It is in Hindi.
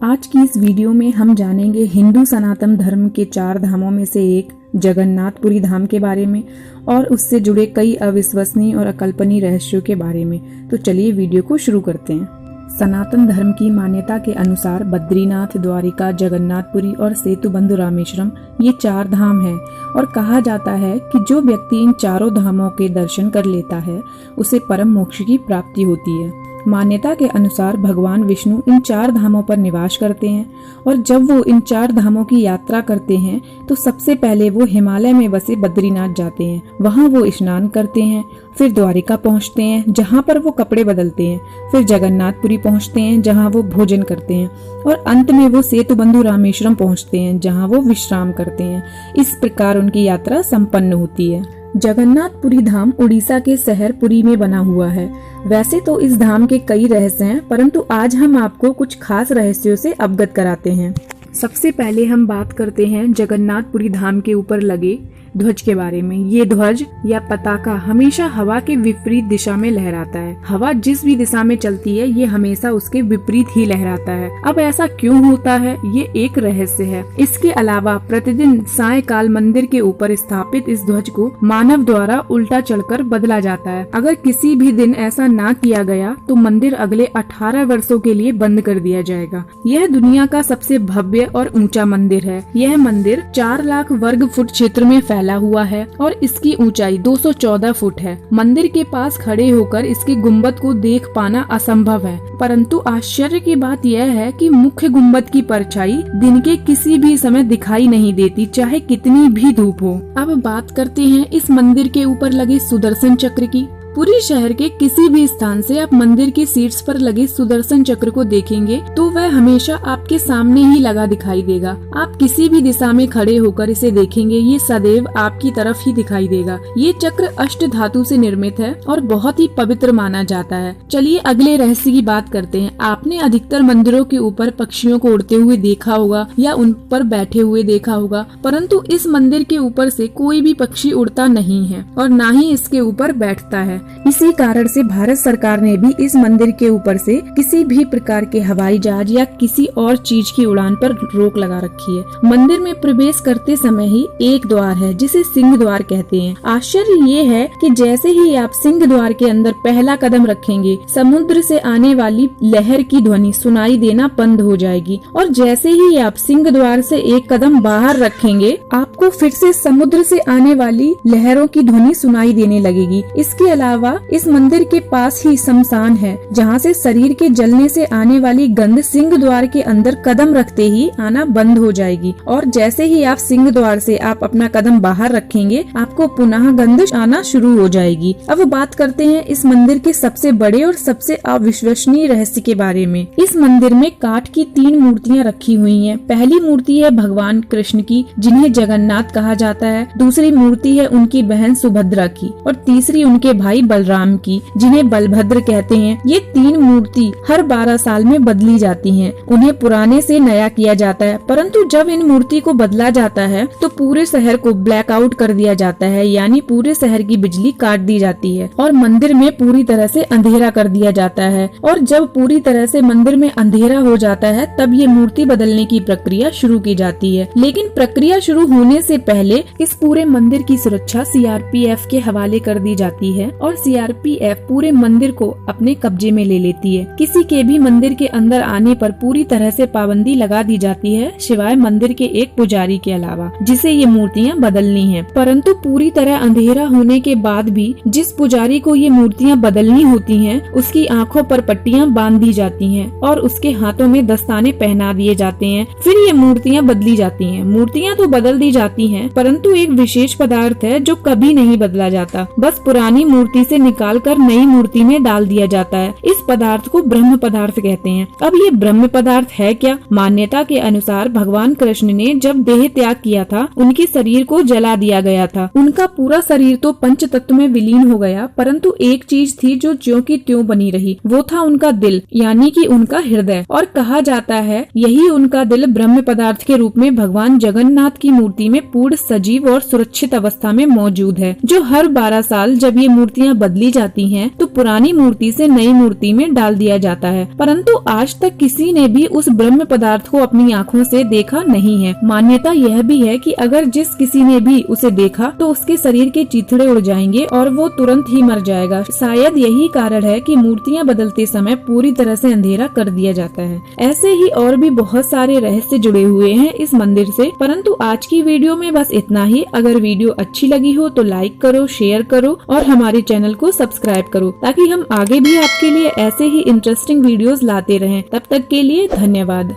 आज की इस वीडियो में हम जानेंगे हिंदू सनातन धर्म के 4 धामों में से एक जगन्नाथपुरी धाम के बारे में और उससे जुड़े कई अविश्वसनीय और अकल्पनीय रहस्यों के बारे में। तो चलिए वीडियो को शुरू करते हैं। सनातन धर्म की मान्यता के अनुसार बद्रीनाथ, द्वारिका, जगन्नाथपुरी और सेतुबंध रामेश्वरम ये 4 धाम हैं और कहा जाता है कि जो व्यक्ति इन चारों धामों के दर्शन कर लेता है उसे परम मोक्ष की प्राप्ति होती है। मान्यता के अनुसार भगवान विष्णु इन 4 धामों पर निवास करते हैं और जब वो इन 4 धामों की यात्रा करते हैं तो सबसे पहले वो हिमालय में बसे बद्रीनाथ जाते हैं। वहाँ वो स्नान करते हैं, फिर द्वारिका पहुँचते हैं जहाँ पर वो कपड़े बदलते हैं, फिर जगन्नाथपुरी पहुँचते हैं जहाँ वो भोजन करते हैं और अंत में वो सेतुबंध रामेश्वरम पहुँचते हैं जहाँ वो विश्राम करते हैं। इस प्रकार उनकी यात्रा संपन्न होती है। जगन्नाथपुरी धाम उड़ीसा के शहर पुरी में बना हुआ है। वैसे तो इस धाम के कई रहस्य हैं, परंतु आज हम आपको कुछ खास रहस्यों से अवगत कराते हैं। सबसे पहले हम बात करते हैं जगन्नाथपुरी धाम के ऊपर लगे ध्वज के बारे में। ये ध्वज या पताका हमेशा हवा के विपरीत दिशा में लहराता है। हवा जिस भी दिशा में चलती है ये हमेशा उसके विपरीत ही लहराता है। अब ऐसा क्यों होता है ये एक रहस्य है। इसके अलावा प्रतिदिन सायंकाल मंदिर के ऊपर स्थापित इस ध्वज को मानव द्वारा उल्टा चढ़कर बदला जाता है। अगर किसी भी दिन ऐसा ना किया गया तो मंदिर अगले 18 वर्षों के लिए बंद कर दिया जाएगा। यह दुनिया का सबसे भव्य और ऊंचा मंदिर है। यह मंदिर 4 लाख वर्ग फुट क्षेत्र में फैला हुआ है और इसकी ऊंचाई 214 फुट है। मंदिर के पास खड़े होकर इसके गुम्बद को देख पाना असंभव है, परंतु आश्चर्य की बात यह है कि मुख्य गुम्बद की परछाई दिन के किसी भी समय दिखाई नहीं देती, चाहे कितनी भी धूप हो। अब बात करते हैं इस मंदिर के ऊपर लगे सुदर्शन चक्र की। पुरी शहर के किसी भी स्थान से आप मंदिर के शीर्ष पर लगे सुदर्शन चक्र को देखेंगे तो वह हमेशा आपके सामने ही लगा दिखाई देगा। आप किसी भी दिशा में खड़े होकर इसे देखेंगे ये सदैव आपकी तरफ ही दिखाई देगा। ये चक्र अष्ट धातु से निर्मित है और बहुत ही पवित्र माना जाता है। चलिए अगले रहस्य की बात करते हैं। आपने अधिकतर मंदिरों के ऊपर पक्षियों को उड़ते हुए देखा होगा या उन पर बैठे हुए देखा होगा, परंतु इस मंदिर के ऊपर से कोई भी पक्षी उड़ता नहीं है और न ही इसके ऊपर बैठता है। इसी कारण से भारत सरकार ने भी इस मंदिर के ऊपर से किसी भी प्रकार के हवाई जहाज या किसी और चीज की उड़ान पर रोक लगा रखी है। मंदिर में प्रवेश करते समय ही एक द्वार है जिसे सिंह द्वार कहते हैं। आश्चर्य ये है कि जैसे ही आप सिंह द्वार के अंदर पहला कदम रखेंगे समुद्र से आने वाली लहर की ध्वनि सुनाई देना बंद हो जाएगी और जैसे ही आप सिंह द्वार से एक कदम बाहर रखेंगे आपको फिर से समुद्र से आने वाली लहरों की ध्वनि सुनाई देने लगेगी। इसके अलावा इस मंदिर के पास ही शमशान है जहाँ से शरीर के जलने से आने वाली गंध सिंह द्वार के अंदर कदम रखते ही आना बंद हो जाएगी और जैसे ही आप सिंह द्वार से आप अपना कदम बाहर रखेंगे आपको पुनः गंध आना शुरू हो जाएगी। अब बात करते हैं इस मंदिर के सबसे बड़े और सबसे अविश्वसनीय रहस्य के बारे में। इस मंदिर में काठ की 3 मूर्तियाँ रखी हुई है। पहली मूर्ति है भगवान कृष्ण की जिन्हें जगन्नाथ कहा जाता है, दूसरी मूर्ति है उनकी बहन सुभद्रा की और तीसरी उनके भाई बलराम की जिन्हें बलभद्र कहते हैं। ये 3 मूर्ति हर 12 साल में बदली जाती हैं। उन्हें पुराने से नया किया जाता है, परंतु जब इन मूर्ति को बदला जाता है तो पूरे शहर को ब्लैकआउट कर दिया जाता है, यानी पूरे शहर की बिजली काट दी जाती है और मंदिर में पूरी तरह से अंधेरा कर दिया जाता है। और जब पूरी तरह से मंदिर में अंधेरा हो जाता है तब ये मूर्ति बदलने की प्रक्रिया शुरू की जाती है। लेकिन प्रक्रिया शुरू होने से पहले इस पूरे मंदिर की सुरक्षा CRPF के हवाले कर दी जाती है और CRPF पूरे मंदिर को अपने कब्जे में ले लेती है। किसी के भी मंदिर के अंदर आने पर पूरी तरह से पाबंदी लगा दी जाती है, सिवाय मंदिर के एक पुजारी के अलावा जिसे ये मूर्तियाँ बदलनी है। परंतु पूरी तरह अंधेरा होने के बाद भी जिस पुजारी को ये मूर्तियाँ बदलनी होती हैं, उसकी आंखों पर पट्टियाँ बांध दी जाती हैं और उसके हाथों में दस्ताने पहना दिए जाते हैं। फिर ये मूर्तियाँ बदली जाती हैं। मूर्तियाँ तो बदल दी जाती हैं, परंतु एक विशेष पदार्थ है जो कभी नहीं बदला जाता, बस पुरानी मूर्ति से निकालकर नई मूर्ति में डाल दिया जाता है। इस पदार्थ को ब्रह्म पदार्थ कहते हैं। अब ये ब्रह्म पदार्थ है क्या? मान्यता के अनुसार भगवान कृष्ण ने जब देह त्याग किया था उनके शरीर को जला दिया गया था। उनका पूरा शरीर तो पंच तत्व में विलीन हो गया, परंतु एक चीज थी जो ज्यों की त्यों बनी रही, वो था उनका दिल, यानी कि उनका हृदय। और कहा जाता है यही उनका दिल ब्रह्म पदार्थ के रूप में भगवान जगन्नाथ की मूर्ति में पूर्ण सजीव और सुरक्षित अवस्था में मौजूद है, जो हर 12 साल जब ये मूर्तियाँ मूर्तियाँ बदली जाती हैं तो पुरानी मूर्ति से नई मूर्ति में डाल दिया जाता है, परंतु आज तक किसी ने भी उस ब्रह्म पदार्थ को अपनी आँखों से देखा नहीं है। मान्यता यह भी है कि अगर जिस किसी ने भी उसे देखा तो उसके शरीर के चीथड़े उड़ जाएंगे और वो तुरंत ही मर जाएगा। शायद यही कारण है कि मूर्तियाँ बदलते समय पूरी तरह से अंधेरा कर दिया जाता है। ऐसे ही और भी बहुत सारे रहस्य जुड़े हुए हैं इस मंदिर से, परंतु आज की वीडियो में बस इतना ही। अगर वीडियो अच्छी लगी हो तो लाइक करो, शेयर करो और हमारे चैनल को सब्सक्राइब करो ताकि हम आगे भी आपके लिए ऐसे ही इंटरेस्टिंग वीडियोस लाते रहें। तब तक के लिए धन्यवाद।